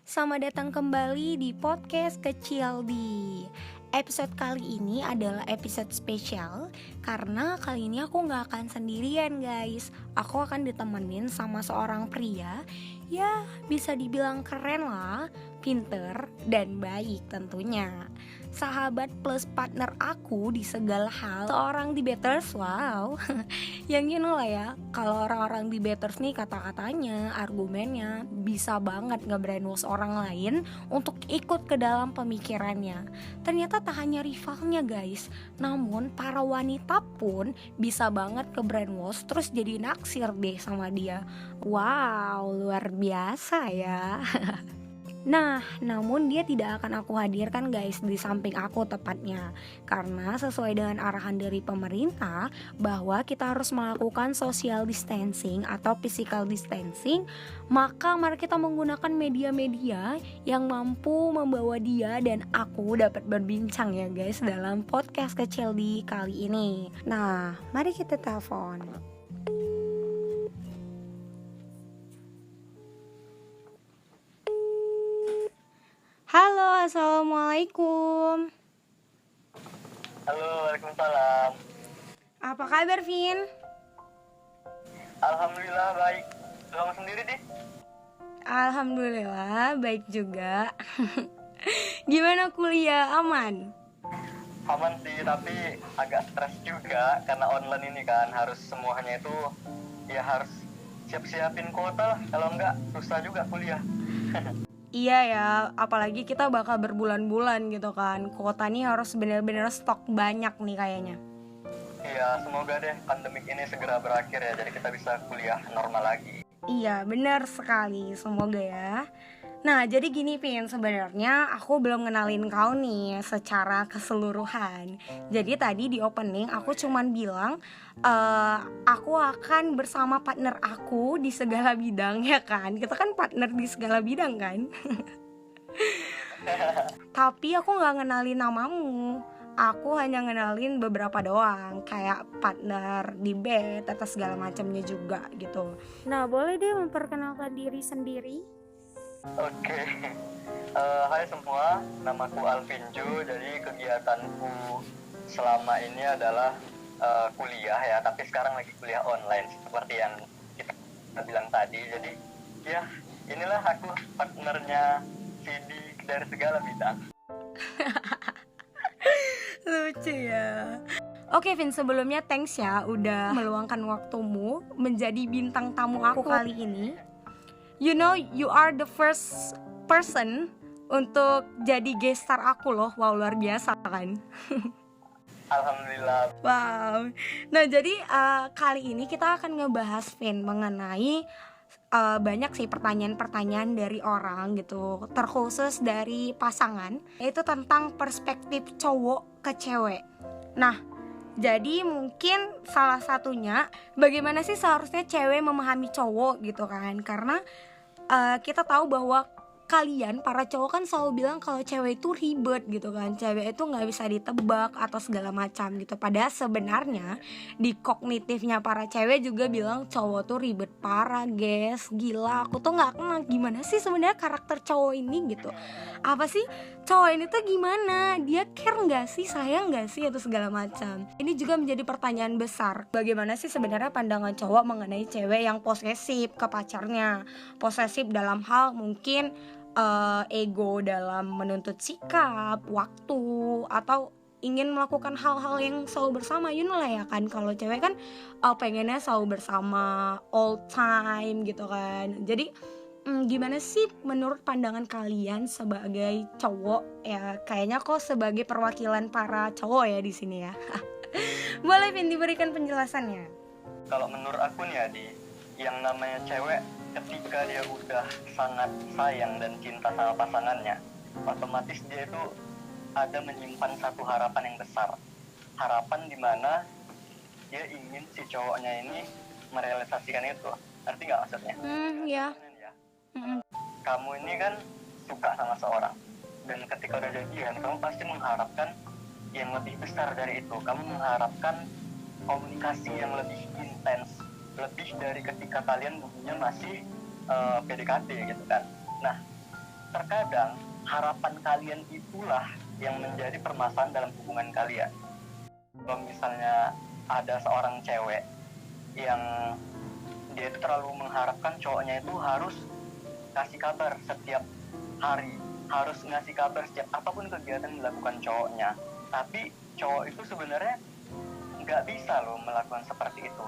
Selamat datang kembali di podcast Kecil di. Episode kali ini adalah episode spesial karena kali ini aku gak akan sendirian guys. Aku akan ditemenin sama seorang pria, ya bisa dibilang keren lah, pinter dan baik tentunya. Sahabat plus partner aku di segala hal. Seorang debaters, wow. Yang you know lah ya, kalau orang-orang debaters nih kata-katanya, argumennya bisa banget nge-brainwash orang lain untuk ikut ke dalam pemikirannya. Ternyata tak hanya rivalnya guys, namun para wanita pun bisa banget ke brainwash terus jadi naksir deh sama dia. Wow, luar biasa ya. Nah, namun dia tidak akan aku hadirkan guys di samping aku tepatnya. Karena sesuai dengan arahan dari pemerintah bahwa kita harus melakukan social distancing atau physical distancing, maka mari kita menggunakan media-media yang mampu membawa dia dan aku dapat berbincang ya guys dalam podcast kecil di kali ini. Nah, mari kita telepon. Halo, assalamualaikum. Halo, waalaikumsalam. Apa kabar, Vin? Alhamdulillah baik. Kamu sendiri deh? Alhamdulillah baik juga. Gimana kuliah, aman? Aman sih, tapi agak stres juga karena online ini kan harus semuanya itu ya harus siap-siapin kuota lah. Kalau enggak susah juga kuliah. Iya ya, apalagi kita bakal berbulan-bulan gitu kan. Kuota nih harus bener-bener stok banyak nih kayaknya. Iya, semoga deh pandemik ini segera berakhir ya, jadi kita bisa kuliah normal lagi. Iya, benar sekali. Semoga ya. Nah, jadi gini Pin, sebenarnya aku belum ngenalin kau nih secara keseluruhan. Jadi tadi di opening aku cuman bilang aku akan bersama partner aku di segala bidang ya kan. Kita kan partner di segala bidang kan. Tapi aku gak ngenalin namamu. Aku hanya ngenalin beberapa doang, kayak partner di bed atau segala macamnya juga gitu. Nah, boleh deh memperkenalkan diri sendiri? Oke. Hai semua, namaku Alvinjo. Jadi kegiatanku selama ini adalah kuliah ya, tapi sekarang lagi kuliah online seperti yang kita bilang tadi. Jadi ya inilah aku partnernya Vidi dari segala bidang. Lucu ya. Oke Vin, sebelumnya thanks ya udah meluangkan waktumu menjadi bintang tamu aku kali ini. You know, you are the first person untuk jadi guest star aku loh. Wow, luar biasa kan. Alhamdulillah. Wow. Nah jadi kali ini kita akan ngebahas Vin mengenai banyak sih pertanyaan-pertanyaan dari orang gitu, terkhusus dari pasangan, yaitu tentang perspektif cowok ke cewek. Nah, jadi mungkin salah satunya bagaimana sih seharusnya cewek memahami cowok gitu kan. Karena kita tahu bahwa kalian para cowok kan selalu bilang kalau cewek itu ribet gitu kan, cewek itu nggak bisa ditebak atau segala macam gitu. Padahal sebenarnya di kognitifnya para cewek juga bilang cowok tuh ribet parah guys, gila. Aku tuh nggak kenal gimana sih sebenarnya karakter cowok ini gitu. Apa sih cowok ini tuh gimana? Dia care nggak sih, sayang nggak sih atau segala macam. Ini juga menjadi pertanyaan besar. Bagaimana sih sebenarnya pandangan cowok mengenai cewek yang posesif ke pacarnya? Posesif dalam hal mungkin ego dalam menuntut sikap, waktu, atau ingin melakukan hal-hal yang selalu bersama. You know lah ya kan, kalau cewek kan pengennya selalu bersama all time gitu kan. Jadi gimana sih menurut pandangan kalian sebagai cowok ya? Kayaknya kok sebagai perwakilan para cowok ya di sini ya. Boleh Vin diberikan penjelasannya? Kalau menurut aku nih Adi, yang namanya cewek ketika dia udah sangat sayang dan cinta sama pasangannya, otomatis dia itu ada menyimpan satu harapan yang besar. Harapan dimana dia ingin si cowoknya ini merealisasikan itu. Ngerti gak maksudnya? Ya. Kamu ini kan suka sama seorang, dan ketika udah jadian, kamu pasti mengharapkan yang lebih besar dari itu. Kamu mengharapkan komunikasi yang lebih intens, lebih dari ketika kalian dulunya masih PDKT gitu kan. Nah, terkadang harapan kalian itulah yang menjadi permasalahan dalam hubungan kalian. Kalau misalnya ada seorang cewek yang dia itu terlalu mengharapkan cowoknya itu harus kasih kabar setiap hari, harus ngasih kabar setiap apapun kegiatan yang dilakukan cowoknya, tapi cowok itu sebenarnya nggak bisa loh melakukan seperti itu.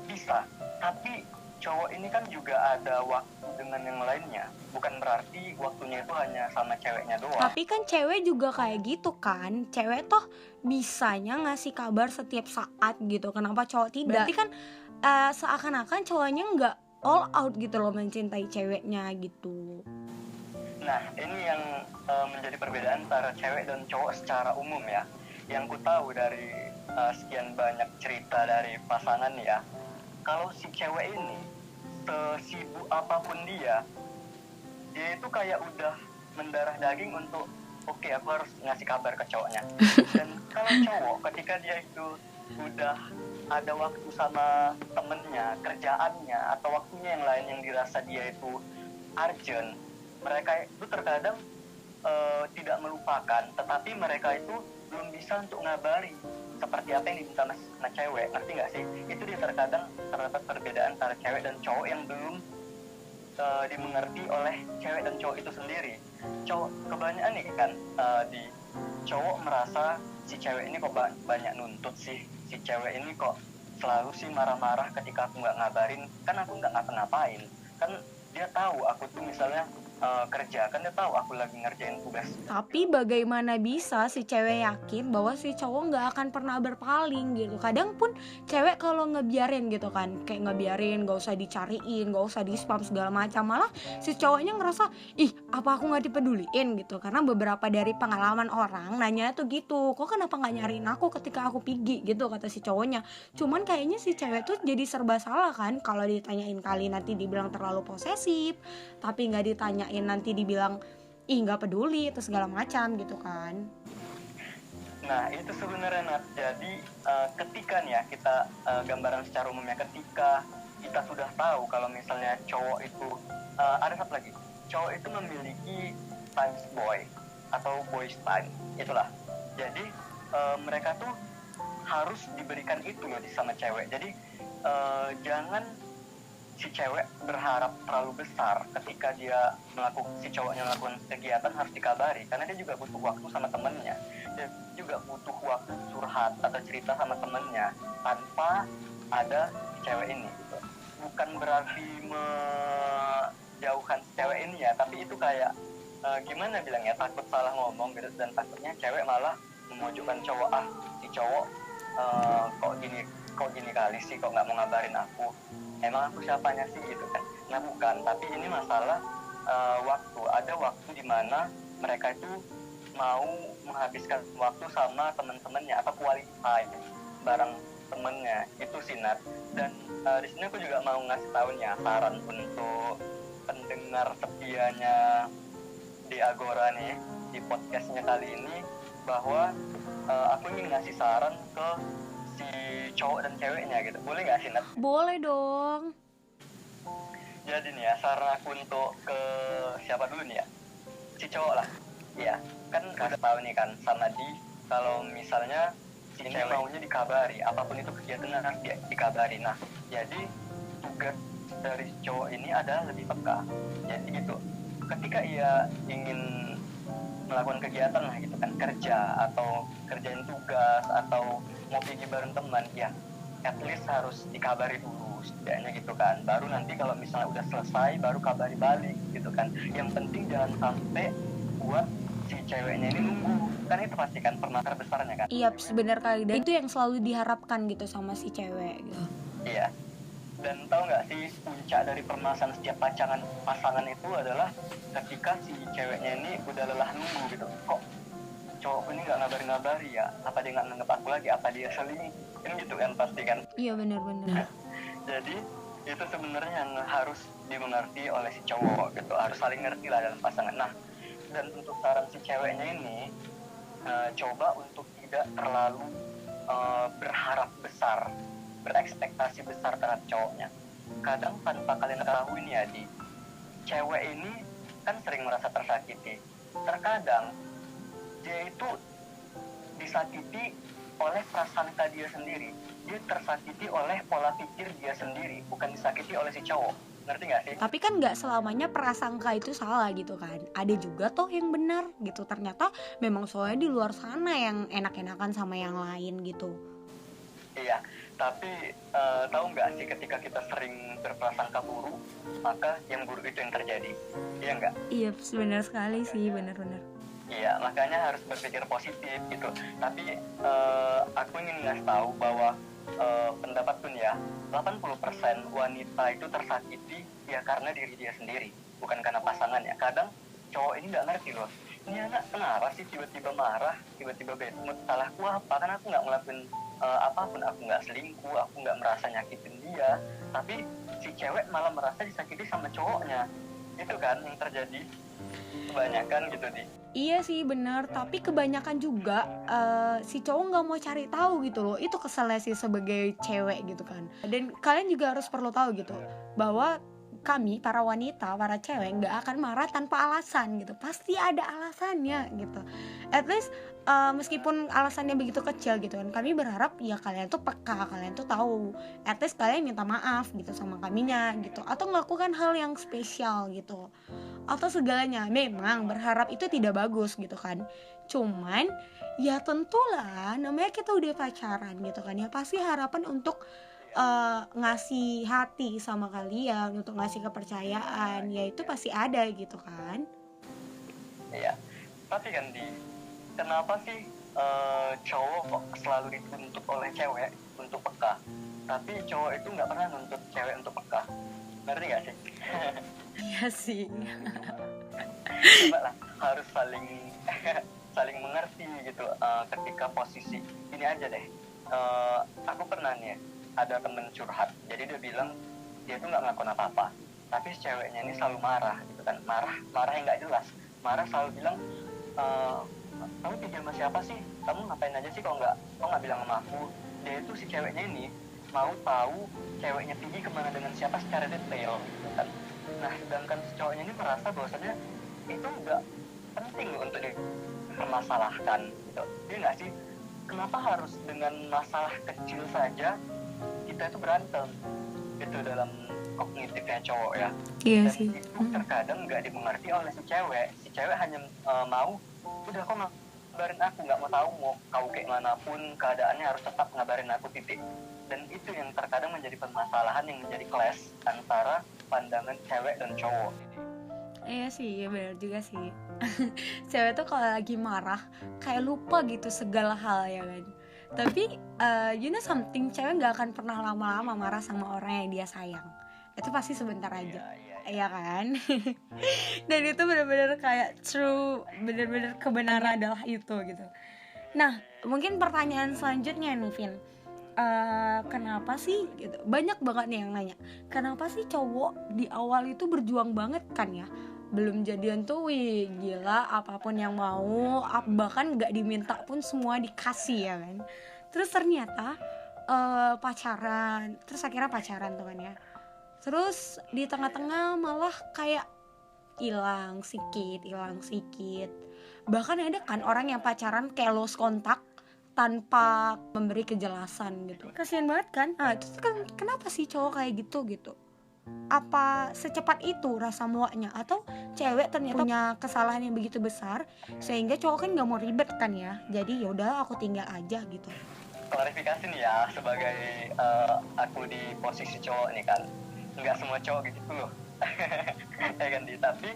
Bisa, tapi cowok ini kan juga ada waktu dengan yang lainnya, bukan berarti waktunya itu hanya sama ceweknya doang. Tapi kan cewek juga kayak gitu kan, cewek toh bisanya ngasih kabar setiap saat gitu, kenapa cowok tidak? Berarti kan seakan-akan cowoknya nggak all out gitu loh mencintai ceweknya gitu. Nah, ini yang menjadi perbedaan antara cewek dan cowok secara umum ya. Yang ku tahu dari sekian banyak cerita dari pasangan ya, kalau si cewek ini sesibuk apapun dia itu kayak udah mendarah daging untuk oke, aku harus ngasih kabar ke cowoknya. Dan kalau cowok ketika dia itu udah ada waktu sama temennya, kerjaannya, atau waktunya yang lain yang dirasa dia itu urgent, mereka itu terkadang tidak melupakan, tetapi mereka itu belum bisa untuk ngabari seperti apa yang diminta sama cewek. Ngerti nggak sih? Itu dia terkadang terdapat perbedaan antara cewek dan cowok yang belum dimengerti oleh cewek dan cowok itu sendiri. Cowok kebanyakan nih kan di cowok merasa si cewek ini kok banyak nuntut sih, si cewek ini kok selalu sih marah-marah ketika aku nggak ngabarin, kan aku nggak ngapa-ngapain, kan dia tahu aku tuh misalnya kerja, kan dia tahu aku lagi ngerjain tugas. Tapi bagaimana bisa si cewek yakin bahwa si cowok nggak akan pernah berpaling gitu? Kadang pun cewek kalau ngebiarin gitu kan, kayak ngebiarin, nggak usah dicariin, nggak usah di spam segala macam, malah si cowoknya ngerasa ih apa aku nggak dipeduliin gitu. Karena beberapa dari pengalaman orang nanya tuh gitu, kok kenapa nggak nyariin aku ketika aku pergi gitu, kata si cowoknya. Cuman kayaknya si cewek tuh jadi serba salah kan, kalau ditanyain kali nanti dibilang terlalu posesif, tapi nggak ditanyain nanti dibilang ih nggak peduli atau segala macam gitu kan. Nah itu sebenarnya Nat, jadi ketika nih ya kita gambaran secara umumnya, ketika kita sudah tahu kalau misalnya cowok itu ada satu lagi, cowok itu memiliki time boy atau boys time, itulah. Jadi mereka tuh harus diberikan itu loh sama cewek. Jadi jangan si cewek berharap terlalu besar ketika dia si cowoknya melakukan kegiatan harus dikabari, karena dia juga butuh waktu sama temennya, dia juga butuh waktu curhat atau cerita sama temennya tanpa ada cewek ini gitu. Bukan berarti menjauhkan cewek ini ya, tapi itu kayak gimana bilangnya, takut salah ngomong gitu, dan takutnya cewek malah memojokkan cowok, si cowok kok gini kali sih, kok nggak mau ngabarin aku, emang aku siapanya sih gitu kan. Nah bukan, tapi ini masalah waktu. Ada waktu di mana mereka itu mau menghabiskan waktu sama teman-temannya atau quality time bareng temennya, itu sih Nat. Dan di sini aku juga mau ngasih tahunya saran untuk pendengar setianya di Agora nih, di podcastnya kali ini, bahwa aku ingin ngasih saran ke si cowok dan ceweknya gitu. Boleh nggak sih Nat? Boleh dong. Jadi nih ya, saran aku untuk ke siapa dulu nih ya? Si cowok lah. Iya, kan udah tahu nih kan sama kalau misalnya si cewek maunya dikabari, apapun itu kegiatan harus dikabari. Nah, jadi tugas dari cowok ini adalah lebih peka. Jadi gitu, ketika ia ingin melakukan kegiatan lah gitu kan, kerja atau kerjain tugas atau mau pergi bareng teman, ya at least harus dikabari dulu setidaknya gitu kan. Baru nanti kalau misalnya udah selesai baru kabari balik gitu kan. Yang penting jangan sampai buat si ceweknya ini nunggu, kan itu pasti kan permasalahan besarnya kan. Iya benar kali, dan itu yang selalu diharapkan gitu sama si cewek gitu. Iya. Dan tahu nggak sih, puncak dari permasalahan setiap pasangan itu adalah ketika si ceweknya ini udah lelah nunggu gitu. Kok cowokku ini nggak ngabari ya? Apa dia nggak nganggap aku lagi? Apa dia selingkuh? Kan gitu kan pasti kan. Iya benar-benar. Jadi itu sebenarnya yang harus dimengerti oleh si cowok gitu. Harus saling ngerti lah dalam pasangan. Nah, dan untuk saran si ceweknya ini, coba untuk tidak terlalu berharap besar, berekspektasi besar terhadap cowoknya. Kadang tanpa kalian ketahui nih ya, cewek ini kan sering merasa tersakiti. Terkadang dia itu disakiti oleh prasangka dia sendiri. Dia tersakiti oleh pola pikir dia sendiri, bukan disakiti oleh si cowok. Ngerti gak sih? Tapi kan nggak selamanya prasangka itu salah gitu kan. Ada juga toh yang benar gitu. Ternyata memang soalnya di luar sana yang enak-enakan sama yang lain gitu. Iya, tapi tahu nggak sih ketika kita sering berprasangka buruk, maka yang buruk itu yang terjadi. Iya nggak? Iya benar sekali sih, benar-benar. Iya, makanya harus berpikir positif gitu. Tapi aku ingin ngasih tahu bahwa pendapat pun ya, 80% wanita itu tersakiti ya karena diri dia sendiri, bukan karena pasangannya. Kadang cowok ini nggak ngerti loh, ini anak kenapa sih tiba-tiba marah, tiba-tiba bad mood, salahku apa? Kan aku nggak ngelakuin apapun, aku nggak selingkuh, aku nggak merasa nyakitin dia, tapi si cewek malah merasa disakiti sama cowoknya. Itu kan yang terjadi kebanyakan gitu di. Iya sih benar, tapi kebanyakan juga si cowok nggak mau cari tahu gitu loh. Itu keselnya sih sebagai cewek gitu kan. Dan kalian juga harus perlu tahu gitu bahwa kami para wanita, para cewek nggak akan marah tanpa alasan gitu. Pasti ada alasannya gitu. At least meskipun alasannya begitu kecil gitu kan, kami berharap ya kalian tuh peka, kalian tuh tahu. At least kalian minta maaf gitu sama kaminya gitu, atau melakukan hal yang spesial gitu, atau segalanya. Memang berharap itu tidak bagus gitu kan, cuman ya tentulah namanya kita udah pacaran gitu kan, ya pasti harapan untuk ngasih hati sama kalian, untuk ngasih kepercayaan, ya itu pasti ada gitu kan. Iya, tapi kan kenapa sih cowok kok selalu dituntut oleh cewek untuk peka, tapi cowok itu nggak pernah nuntut cewek untuk peka? Ngerti nggak sih? Iya sih. Coba lah, harus saling mengerti gitu. Ketika posisi ini aja deh, aku pernah nih ada temen curhat, jadi dia bilang dia tuh nggak ngelakuin apa-apa, tapi si ceweknya ini selalu marah gitu kan, marah yang nggak jelas, marah selalu bilang, kamu tidur sama siapa sih, kamu ngapain aja sih kok nggak bilang sama aku. Dia itu si ceweknya ini mau tahu ceweknya pergi kemana dengan siapa secara detail gitu kan. Nah sedangkan si cowoknya ini merasa bahwasannya itu nggak penting untuk dipermasalahkan gitu. Dia nggak sih, kenapa harus dengan masalah kecil saja kita itu berantem gitu dalam kognitifnya cowok ya. Iya Dan sih. itu terkadang nggak dimengerti oleh si cewek hanya mau udah kok ngabarin aku, nggak mau tahu mau kau kayak manapun keadaannya harus tetap ngabarin aku, titik. Dan itu yang terkadang menjadi permasalahan, yang menjadi clash antara pandangan cewek dan cowok. Iya sih, ya benar juga sih. Cewek tuh kalau lagi marah kayak lupa gitu segala hal ya kan. Tapi you know something, cewek nggak akan pernah lama-lama marah sama orang yang dia sayang. Itu pasti sebentar aja. Iya kan? Dan itu benar-benar kayak true, benar-benar kebenaran adalah itu gitu. Nah, mungkin pertanyaan selanjutnya nih Vin, kenapa sih gitu, banyak banget nih yang nanya, kenapa sih cowok di awal itu berjuang banget kan ya, belum jadian tuh wih gila apapun yang mau, bahkan nggak diminta pun semua dikasih ya kan. Terus ternyata pacaran, terus akhirnya pacaran tuh kan ya, terus di tengah-tengah malah kayak hilang sikit, bahkan ada kan orang yang pacaran kayak lost kontak tanpa memberi kejelasan gitu. Kasian banget kan. Nah itu kan kenapa sih cowok kayak gitu. Apa secepat itu rasa muaknya, atau cewek ternyata punya kesalahan yang begitu besar sehingga cowok kan nggak mau ribet kan ya, jadi yaudah aku tinggal aja gitu. Klarifikasi nih ya, sebagai aku di posisi cowok nih kan, nggak semua cowok gitu loh. Ya kan tapi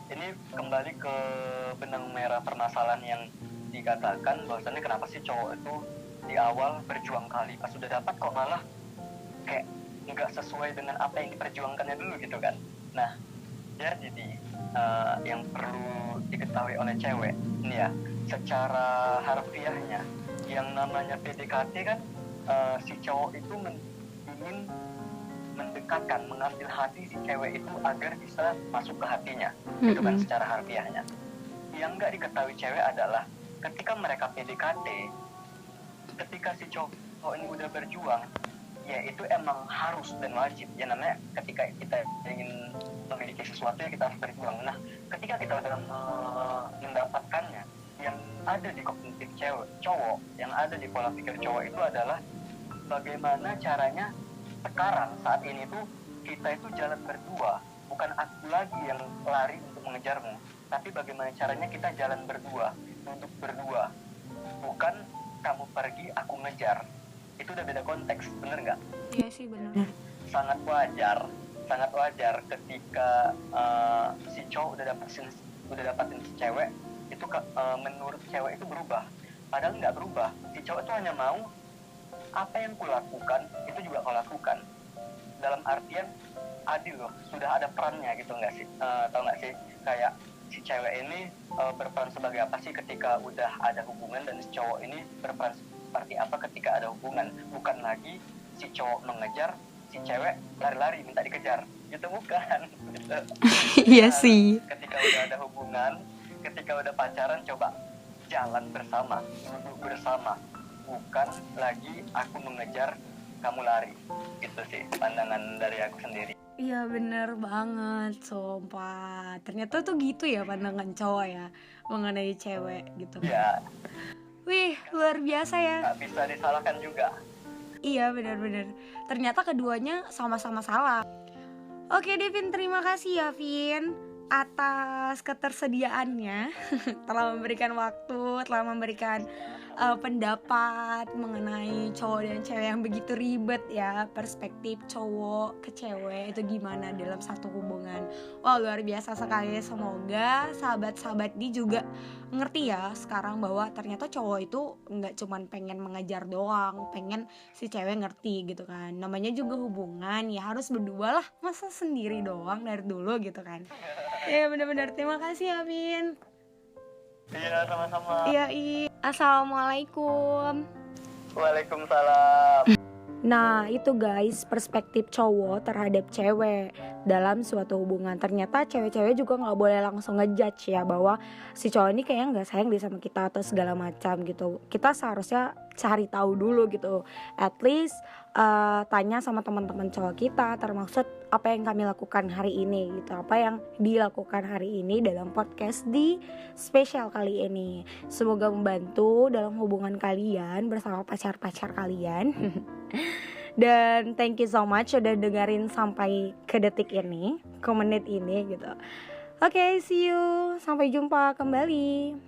ini kembali ke benang merah permasalahan yang dikatakan bahwasannya kenapa sih cowok itu di awal berjuang kali, pas sudah dapat kok malah kayak nggak sesuai dengan apa yang diperjuangkannya dulu gitu kan. Nah jadi yang perlu diketahui oleh cewek ini ya, secara harfiahnya yang namanya PDKT kan, si cowok itu ingin mendekatkan, mengambil hati si cewek itu agar bisa masuk ke hatinya, gitu kan secara harfiahnya. Yang nggak diketahui cewek adalah ketika mereka PDKT, ketika si cowok ini udah berjuang, ya itu emang harus dan wajib. Ya namanya ketika kita ingin memiliki sesuatu ya kita harus berjuang. Nah ketika kita udah mendapatkannya, yang ada di kognitif cowok, yang ada di pola pikir cowok itu adalah bagaimana caranya sekarang saat ini tuh kita itu jalan berdua, bukan aku lagi yang lari untuk mengejarmu, tapi bagaimana caranya kita jalan berdua, untuk berdua, bukan kamu pergi aku ngejar. Itu udah beda konteks, bener nggak? Iya sih benar. Sangat wajar ketika si cowok udah dapatin si cewek itu menurut cewek itu berubah, padahal nggak berubah. Si cowok itu hanya mau apa yang kulakukan itu juga kau lakukan, dalam artian adil loh, sudah ada perannya gitu nggak sih? Tahu nggak sih, kayak si cewek ini berperan sebagai apa sih ketika udah ada hubungan, dan si cowok ini berperan seperti apa ketika ada hubungan. Bukan lagi si cowok mengejar, si cewek lari-lari minta dikejar, gitu bukan. Gitu. Iya sih. Ketika udah ada hubungan, ketika udah pacaran, coba jalan bersama, duduk bersama, bukan lagi aku mengejar kamu lari. Gitu sih pandangan dari aku sendiri. Iya bener banget, sumpah. Ternyata tuh gitu ya pandangan cowok ya mengenai cewek gitu. Ya, Wih, luar biasa ya. nggak bisa disalahkan juga. Iya bener-bener. Ternyata keduanya sama-sama salah. Oke Devin, terima kasih ya Vin atas ketersediaannya telah memberikan waktu, telah memberikan pendapat mengenai cowok dan cewek yang begitu ribet ya, perspektif cowok ke cewek itu gimana dalam satu hubungan. Wah luar biasa sekali. Semoga sahabat-sahabat di juga ngerti ya sekarang bahwa ternyata cowok itu nggak cuman pengen mengejar doang, pengen si cewek ngerti gitu kan. Namanya juga hubungan ya harus berdua lah, masa sendiri doang dari dulu gitu kan. Ya benar-benar terima kasih ya Vin. Iya, sama-sama. Iya, Assalamualaikum. Waalaikumsalam. Nah itu guys perspektif cowok terhadap cewek dalam suatu hubungan. Ternyata cewek-cewek juga gak boleh langsung ngejudge ya bahwa si cowok ini kayaknya gak sayang deh sama kita atau segala macam gitu. Kita seharusnya cari tahu dulu gitu. At least tanya sama teman-teman cowok kita, termasuk apa yang kami lakukan hari ini gitu, apa yang dilakukan hari ini dalam podcast di spesial kali ini. Semoga membantu dalam hubungan kalian bersama pacar-pacar kalian. Dan thank you so much udah dengerin sampai ke detik ini, ke menit ini gitu. Oke, see you, sampai jumpa kembali.